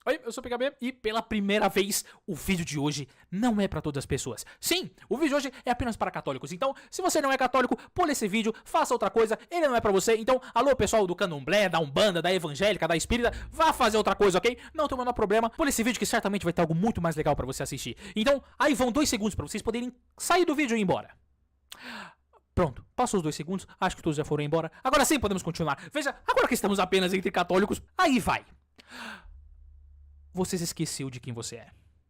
Oi, eu sou o PKB e pela primeira vez o vídeo de hoje não é pra todas as pessoas. Sim, o vídeo de hoje é apenas para católicos. Então, se você não é católico, pula esse vídeo, faça outra coisa, ele não é pra você. Então, alô pessoal do Candomblé, da Umbanda, da Evangélica, da Espírita, vá fazer outra coisa, ok? Não tem o menor problema, pula esse vídeo que certamente vai ter algo muito mais legal pra você assistir. Então, aí vão 2 segundos pra vocês poderem sair do vídeo e ir embora. Pronto, passou os 2 segundos, acho que todos já foram embora. Agora sim podemos continuar. Veja, agora que estamos apenas entre católicos, aí vai. Você se esqueceu de quem você é.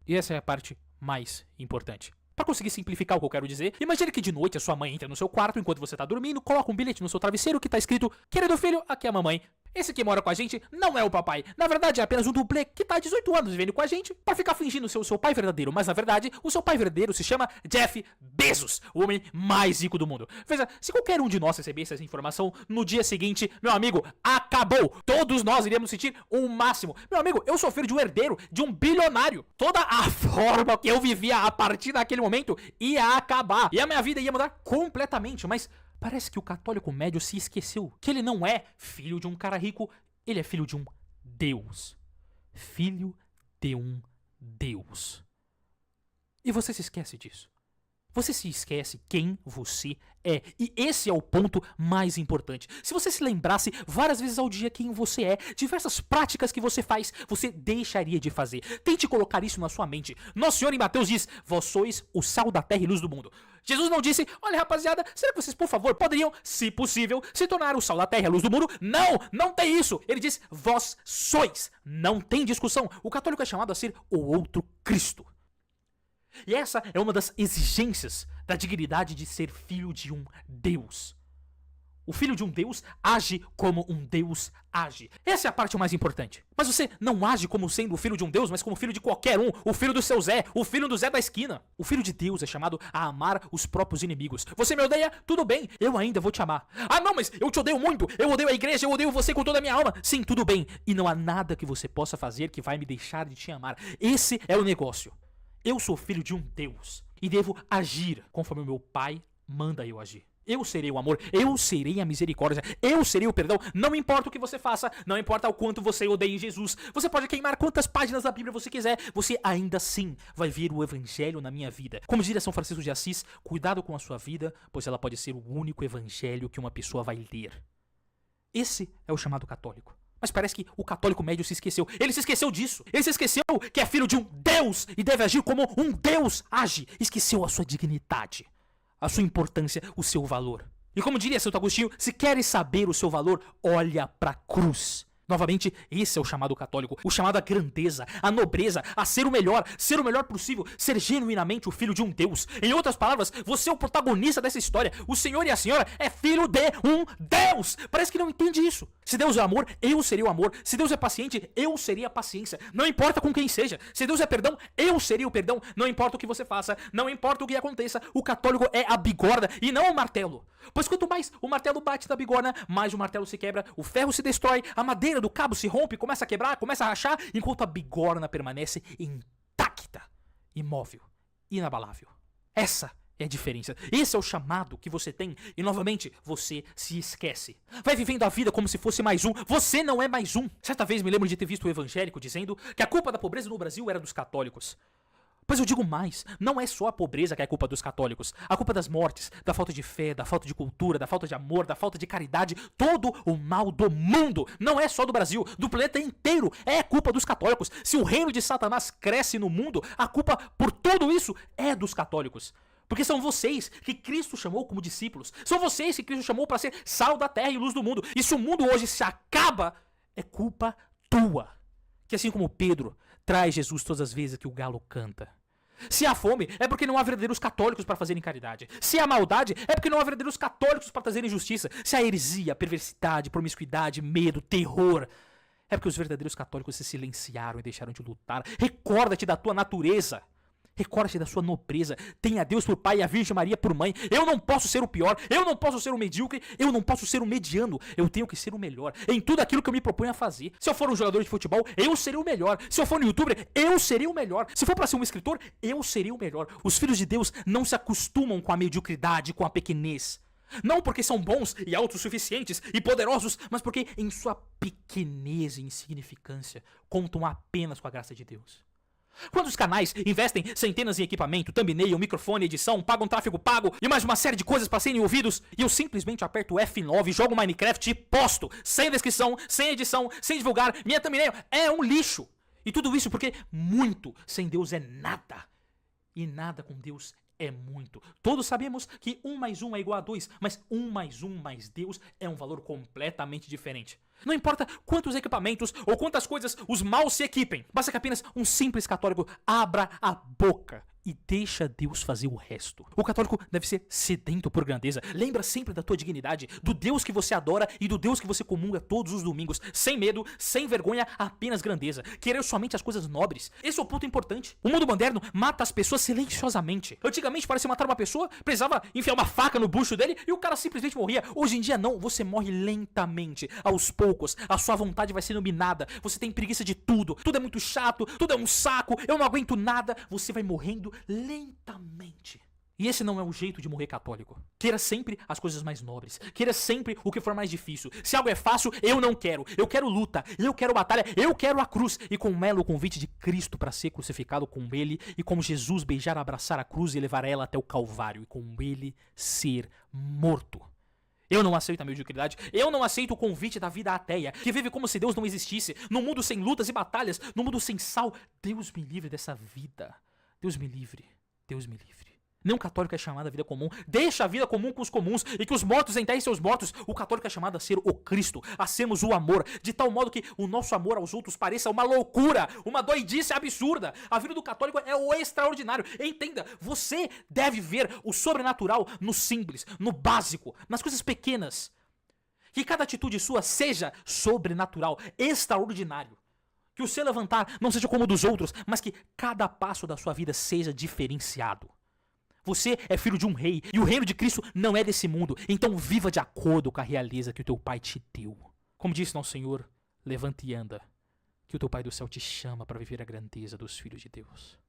E essa é a parte mais importante. Para conseguir simplificar o que eu quero dizer, imagine que de noite a sua mãe entra no seu quarto enquanto você tá dormindo, coloca um bilhete no seu travesseiro que tá escrito: querido filho, aqui é a mamãe. Esse que mora com a gente não é o papai. Na verdade é apenas um dublê que tá há 18 anos vivendo com a gente para ficar fingindo ser o seu pai verdadeiro. Mas na verdade, o seu pai verdadeiro se chama Jeff Bezos, o homem mais rico do mundo. Veja, se qualquer um de nós recebesse essa informação no dia seguinte, meu amigo, acabou. Todos nós iríamos sentir o máximo. Meu amigo, eu sou filho de um herdeiro, de um bilionário. Toda a forma que eu vivia a partir daquele momento ia acabar. E a minha vida ia mudar completamente, mas parece que o católico médio se esqueceu que ele não é filho de um cara rico, ele é filho de um Deus. Filho de um Deus. E você se esquece disso. Você se esquece quem você é. E esse é o ponto mais importante. Se você se lembrasse várias vezes ao dia quem você é, diversas práticas que você faz, você deixaria de fazer. Tente colocar isso na sua mente. Nosso Senhor em Mateus diz: vós sois o sal da terra e luz do mundo. Jesus não disse: olha rapaziada, será que vocês por favor poderiam, se possível, se tornar o sal da terra e a luz do mundo? Não, não tem isso. Ele diz: vós sois. Não tem discussão. O católico é chamado a ser o outro Cristo. E essa é uma das exigências da dignidade de ser filho de um Deus. O filho de um Deus age como um Deus age. Essa é a parte mais importante. Mas você não age como sendo o filho de um Deus, mas como filho de qualquer um. O filho do seu Zé, o filho do Zé da esquina. O filho de Deus é chamado a amar os próprios inimigos. Você me odeia? Tudo bem, eu ainda vou te amar. Ah não, mas eu te odeio muito. Eu odeio a igreja, eu odeio você com toda a minha alma. Sim, tudo bem. E não há nada que você possa fazer que vai me deixar de te amar. Esse é o negócio. Eu sou filho de um Deus e devo agir conforme o meu pai manda eu agir. Eu serei o amor, eu serei a misericórdia, eu serei o perdão. Não importa o que você faça, não importa o quanto você odeie Jesus. Você pode queimar quantas páginas da Bíblia você quiser, você ainda assim vai ver o evangelho na minha vida. Como diria São Francisco de Assis, cuidado com a sua vida, pois ela pode ser o único evangelho que uma pessoa vai ler. Esse é o chamado católico. Mas parece que o católico médio se esqueceu. Ele se esqueceu disso. Ele se esqueceu que é filho de um Deus e deve agir como um Deus age. Esqueceu a sua dignidade, a sua importância, o seu valor. E como diria Santo Agostinho, se queres saber o seu valor, olha pra cruz. Novamente, esse é o chamado católico, o chamado à grandeza, à nobreza, a ser o melhor possível, ser genuinamente o filho de um Deus. Em outras palavras, você é o protagonista dessa história. O senhor e a senhora é filho de um Deus. Parece que não entende isso. Se Deus é amor, eu serei o amor. Se Deus é paciente, eu serei a paciência. Não importa com quem seja. Se Deus é perdão, eu serei o perdão. Não importa o que você faça, não importa o que aconteça, o católico é a bigorna e não o martelo. Pois quanto mais o martelo bate na bigorna, mais o martelo se quebra, o ferro se destrói, a madeira do cabo se rompe, começa a quebrar, começa a rachar, enquanto a bigorna permanece intacta, imóvel, inabalável. Essa é a diferença. Esse é o chamado que você tem e novamente você se esquece. Vai vivendo a vida como se fosse mais um. Você não é mais um. Certa vez me lembro de ter visto o evangélico dizendo que a culpa da pobreza no Brasil era dos católicos. Pois eu digo mais, não é só a pobreza que é culpa dos católicos. A culpa das mortes, da falta de fé, da falta de cultura, da falta de amor, da falta de caridade, todo o mal do mundo. Não é só do Brasil, do planeta inteiro. É culpa dos católicos. Se o reino de Satanás cresce no mundo, a culpa por tudo isso é dos católicos. Porque são vocês que Cristo chamou como discípulos. São vocês que Cristo chamou para ser sal da terra e luz do mundo. E se o mundo hoje se acaba, é culpa tua. Que assim como Pedro traz Jesus todas as vezes que o galo canta. Se há fome, é porque não há verdadeiros católicos para fazerem caridade. Se há maldade, é porque não há verdadeiros católicos para trazerem justiça. Se há heresia, perversidade, promiscuidade, medo, terror, é porque os verdadeiros católicos se silenciaram e deixaram de lutar. Recorda-te da tua natureza. Recorda-te da sua nobreza. Tenha Deus por pai e a Virgem Maria por mãe. Eu não posso ser o pior. Eu não posso ser o medíocre. Eu não posso ser o mediano. Eu tenho que ser o melhor em tudo aquilo que eu me proponho a fazer. Se eu for um jogador de futebol, eu serei o melhor. Se eu for um youtuber, eu serei o melhor. Se for para ser um escritor, eu serei o melhor. Os filhos de Deus não se acostumam com a mediocridade, com a pequenez. Não porque são bons e autossuficientes e poderosos, mas porque em sua pequenez e insignificância contam apenas com a graça de Deus. Quantos canais investem centenas em equipamento, thumbnail, microfone, edição, pagam tráfego pago e mais uma série de coisas para serem ouvidos e eu simplesmente aperto F9, jogo Minecraft e posto, sem descrição, sem edição, sem divulgar, minha thumbnail é um lixo. E tudo isso porque muito sem Deus é nada e nada com Deus é muito. Todos sabemos que 1 mais 1 é igual a 2, mas 1 mais 1 mais Deus é um valor completamente diferente. Não importa quantos equipamentos ou quantas coisas os maus se equipem, basta que apenas um simples católico abra a boca e deixa Deus fazer o resto. O católico deve ser sedento por grandeza. Lembra sempre da tua dignidade, do Deus que você adora e do Deus que você comunga todos os domingos, sem medo, sem vergonha, apenas grandeza. Querer somente as coisas nobres. Esse é o ponto importante. O mundo moderno mata as pessoas silenciosamente. Antigamente, para se matar uma pessoa, precisava enfiar uma faca no bucho dele e o cara simplesmente morria. Hoje em dia não, você morre lentamente, aos poucos. A sua vontade vai sendo minada. Você tem preguiça de tudo. Tudo é muito chato, tudo é um saco, eu não aguento nada. Você vai morrendo lentamente. E esse não é o jeito de morrer católico. Queira sempre as coisas mais nobres. Queira sempre o que for mais difícil. Se algo é fácil, eu não quero. Eu quero luta. Eu quero batalha. Eu quero a cruz. E com ela o convite de Cristo para ser crucificado com ele. E como Jesus beijar, abraçar a cruz e levar ela até o Calvário. E com ele ser morto. Eu não aceito a mediocridade, eu não aceito o convite da vida ateia, que vive como se Deus não existisse, num mundo sem lutas e batalhas, num mundo sem sal. Deus me livre dessa vida. Deus me livre. Deus me livre. Nenhum católico é chamado à vida comum. Deixa a vida comum com os comuns e que os mortos enterrem seus mortos. O católico é chamado a ser o Cristo, a sermos o amor, de tal modo que o nosso amor aos outros pareça uma loucura, uma doidice absurda. A vida do católico é o extraordinário. Entenda, você deve ver o sobrenatural no simples, no básico, nas coisas pequenas. Que cada atitude sua seja sobrenatural, extraordinário. Que o seu levantar não seja como o dos outros, mas que cada passo da sua vida seja diferenciado. Você é filho de um rei, e o reino de Cristo não é desse mundo, então viva de acordo com a realeza que o teu pai te deu. Como disse nosso Senhor, levanta e anda, que o teu pai do céu te chama para viver a grandeza dos filhos de Deus.